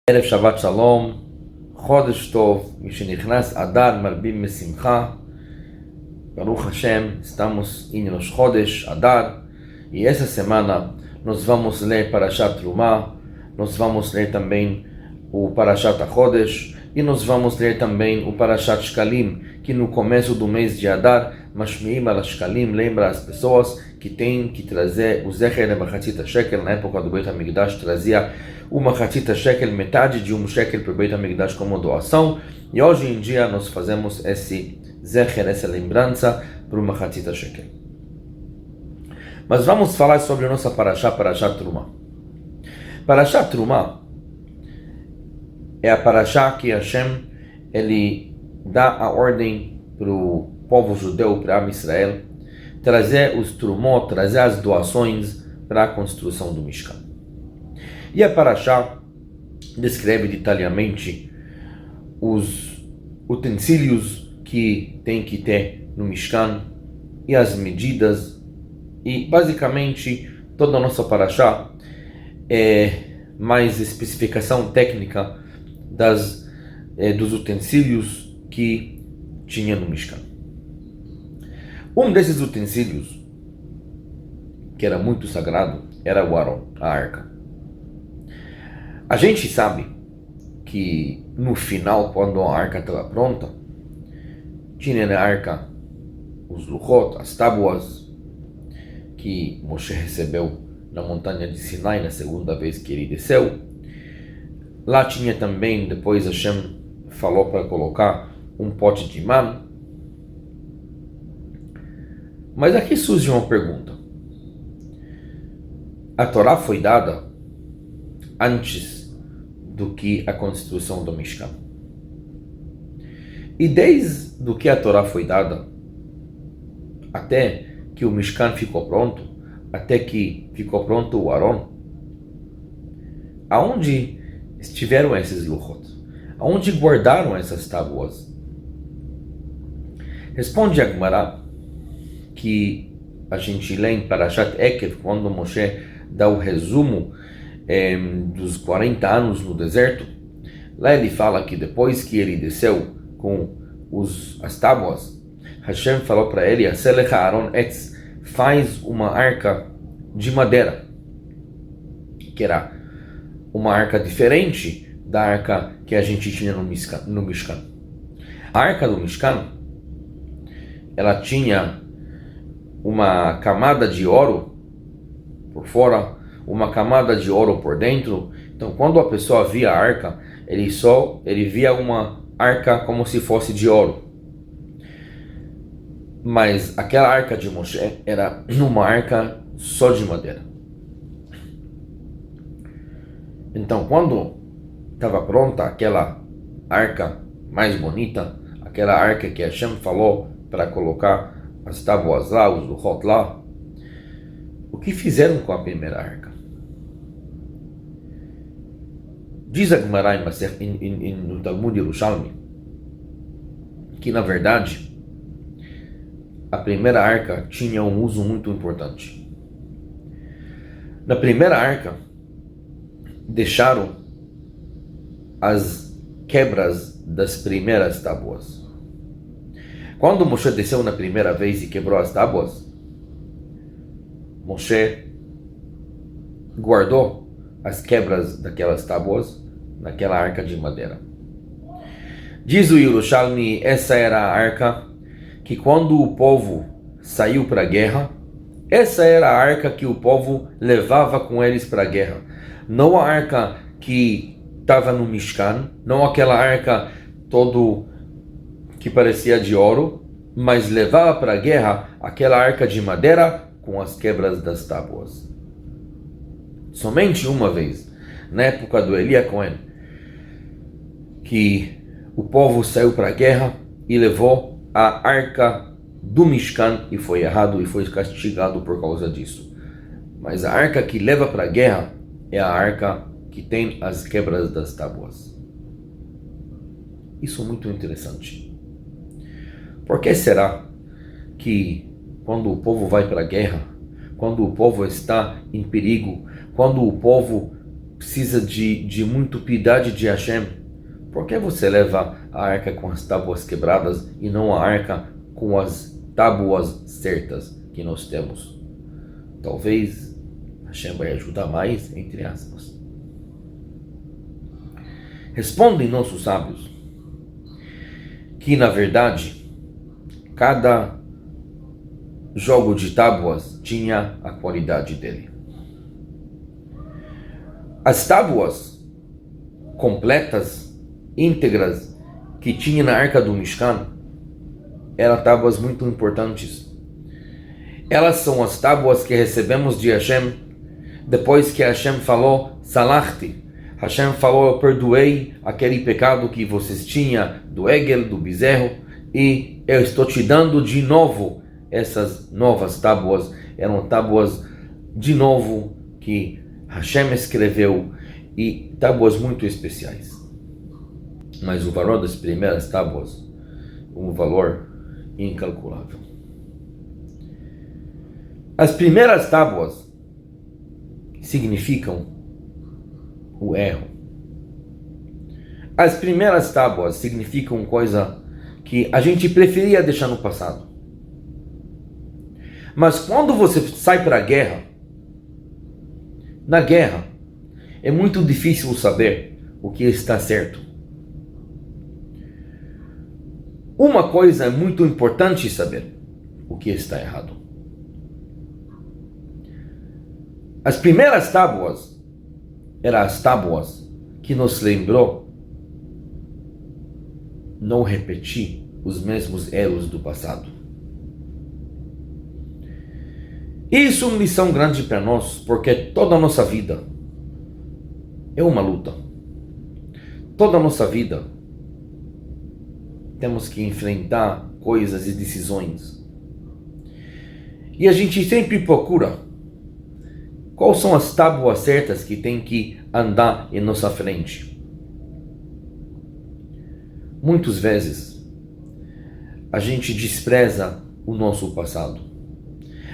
ערב שבת שלום, חודש טוב, משנכנס אדר מרבים משמחה. Baruch Hashem, estamos em Rosh Chodesh Adar e essa semana nós vamos ler Parashat Trumah, nós vamos ler também o Parashat HaChodesh e nós vamos ler também o Parashat Shkalim, que no começo do mês de Adar, Mashmiim al Shkalim lembra as pessoas que têm que trazer o Zecher de Machatzit Shekel. Na época do Beit HaMikdash trazia o Machatzit Shekel, metade de shekel para o Beit HaMikdash como doação, e hoje em dia nós fazemos esse Zecher, essa lembrança para o Machatzit Shekel. Mas vamos falar sobre a nossa Parashat Trumah. Parashat Trumah é a Parashá que Hashem ele dá a ordem para o povo judeu, para Am Israel, trazer os Trumot, trazer as doações para a construção do Mishkan. E a Parashá descreve detalhadamente os utensílios que tem que ter no Mishkan e as medidas, e basicamente toda a nossa Parashá é mais especificação técnica dos utensílios que tinha no Mishkan. Um desses utensílios, que era muito sagrado, era o Aron, a arca. A gente sabe que no final, quando a arca estava pronta, tinha na arca os luchot, as tábuas que Moshe recebeu na montanha de Sinai na segunda vez que ele desceu. Lá tinha também, depois Hashem falou para colocar um pote de man. Mas aqui surge uma pergunta. A Torá foi dada antes do que a construção do Mishkan. E desde do que a Torá foi dada até que o Mishkan ficou pronto, até que ficou pronto o Aron, aonde estiveram esses luchot? Aonde guardaram essas tábuas? Responde a Gemara que a gente lê em Parashat Ekev, quando Moshe dá o resumo dos 40 anos no deserto. Lá ele fala que depois que ele desceu com as tábuas, Hashem falou para ele: Aselecha Aron Etz, faz uma arca de madeira, que era uma arca diferente da arca que a gente tinha no Mishkan. A arca do Mishkan, ela tinha uma camada de ouro por fora, uma camada de ouro por dentro. Então, quando a pessoa via a arca, ele via uma arca como se fosse de ouro. Mas aquela arca de Moshe era uma arca só de madeira. Então, quando estava pronta aquela arca mais bonita, aquela arca que Hashem falou para colocar as tábuas lá, os luchot lá, o que fizeram com a primeira arca? Diz a Gemara no Talmud Yerushalmi que, na verdade, a primeira arca tinha um uso muito importante. Na primeira arca, deixaram as quebras das primeiras tábuas. Quando Moshe desceu na primeira vez e quebrou as tábuas, Moshe guardou as quebras daquelas tábuas naquela arca de madeira. Diz o Yerushalmi, essa era a arca que, quando o povo saiu para a guerra, essa era a arca que o povo levava com eles para a guerra. Não a arca que estava no Mishkan, não aquela arca todo que parecia de ouro, mas levava para a guerra aquela arca de madeira com as quebras das tábuas. Somente uma vez, na época do Elia Cohen, que o povo saiu para a guerra e levou a arca do Mishkan e foi errado e foi castigado por causa disso. Mas a arca que leva para a guerra é a arca que tem as quebras das tábuas. Isso é muito interessante. Por que será que quando o povo vai para a guerra, quando o povo está em perigo, quando o povo precisa de muito piedade de Hashem. Por que você leva a arca com as tábuas quebradas e não a arca com as tábuas certas que nós temos? Talvez Hashem vai ajudar mais, entre aspas. Respondem nossos sábios que, na verdade, cada jogo de tábuas tinha a qualidade dele. As tábuas completas, íntegras, que tinha na arca do Mishkan, eram tábuas muito importantes. Elas são as tábuas que recebemos de Hashem, depois que Hashem falou, Salachti. Hashem falou, eu perdoei aquele pecado que vocês tinham do Egel, do bezerro, e eu estou te dando de novo essas novas tábuas. Eram tábuas de novo que Hashem escreveu, e tábuas muito especiais. Mas o valor das primeiras tábuas, um valor incalculável. As primeiras tábuas significam o erro. As primeiras tábuas significam coisa que a gente preferia deixar no passado. Mas quando você sai para a guerra, na guerra, é muito difícil saber o que está certo. Uma coisa é muito importante saber: o que está errado. As primeiras tábuas eram as tábuas que nos lembrou não repetir os mesmos erros do passado. Isso é uma lição grande para nós, porque toda a nossa vida é uma luta. Toda a nossa vida temos que enfrentar coisas e decisões. E a gente sempre procura quais são as tábuas certas que tem que andar em nossa frente. Muitas vezes a gente despreza o nosso passado.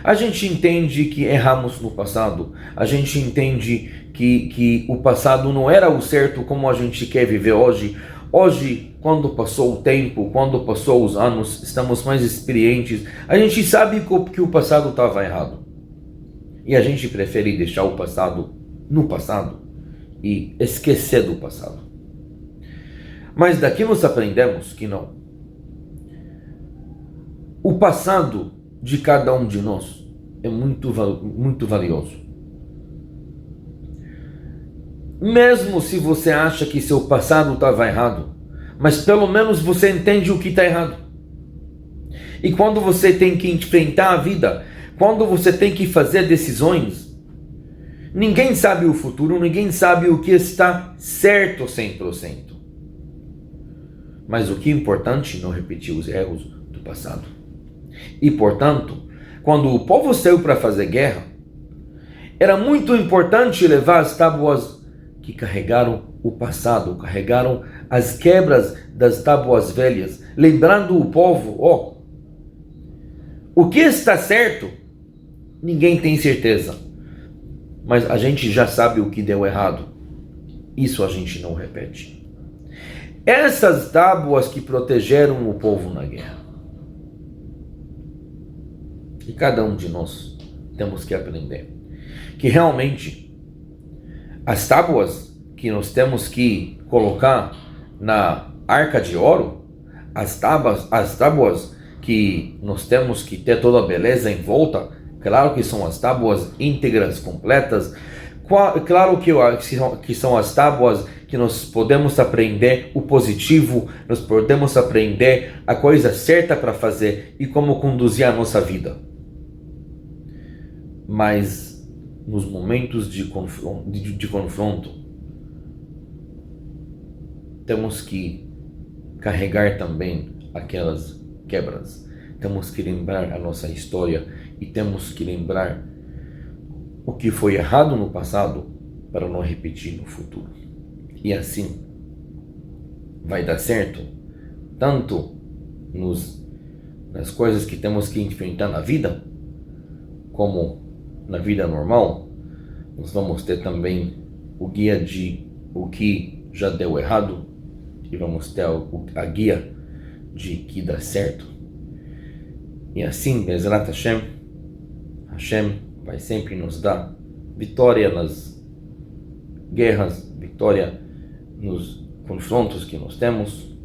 A gente entende que erramos no passado. A gente entende que o passado não era o certo como a gente quer viver hoje. Hoje, quando passou o tempo, quando passou os anos, estamos mais experientes. A gente sabe que o passado estava errado. E a gente prefere deixar o passado no passado e esquecer do passado. Mas daqui nós aprendemos que não. O passado de cada um de nós é muito valioso. Mesmo se você acha que seu passado estava errado, mas pelo menos você entende o que está errado. E quando você tem que enfrentar a vida, quando você tem que fazer decisões, ninguém sabe o futuro, ninguém sabe o que está certo 100%. Mas o que é importante é não repetir os erros do passado. E, portanto, quando o povo saiu para fazer guerra, era muito importante levar as tábuas que carregaram o passado, carregaram as quebras das tábuas velhas, lembrando o povo, o que está certo, ninguém tem certeza, mas a gente já sabe o que deu errado. Isso a gente não repete. Essas tábuas que protegeram o povo na guerra. E cada um de nós temos que aprender que realmente as tábuas que nós temos que colocar na arca de ouro, as tábuas que nós temos que ter toda a beleza em volta, claro que são as tábuas íntegras, completas, claro que são as tábuas que nós podemos aprender o positivo, nós podemos aprender a coisa certa para fazer e como conduzir a nossa vida. Mas nos momentos de confronto, temos que carregar também aquelas quebras. Temos que lembrar a nossa história e temos que lembrar o que foi errado no passado para não repetir no futuro. E assim vai dar certo, tanto nas coisas que temos que enfrentar na vida, como na vida normal. Nós vamos ter também o guia de o que já deu errado e vamos ter a guia de que dá certo. E assim, Bezrat Hashem, Hashem vai sempre nos dar vitória nas guerras, vitória nos confrontos que nós temos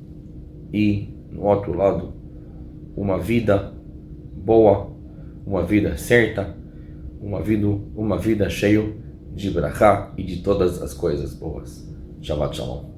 e, no outro lado, uma vida boa, uma vida certa, uma vida cheia de brachá e de todas as coisas boas. Shabbat Shalom.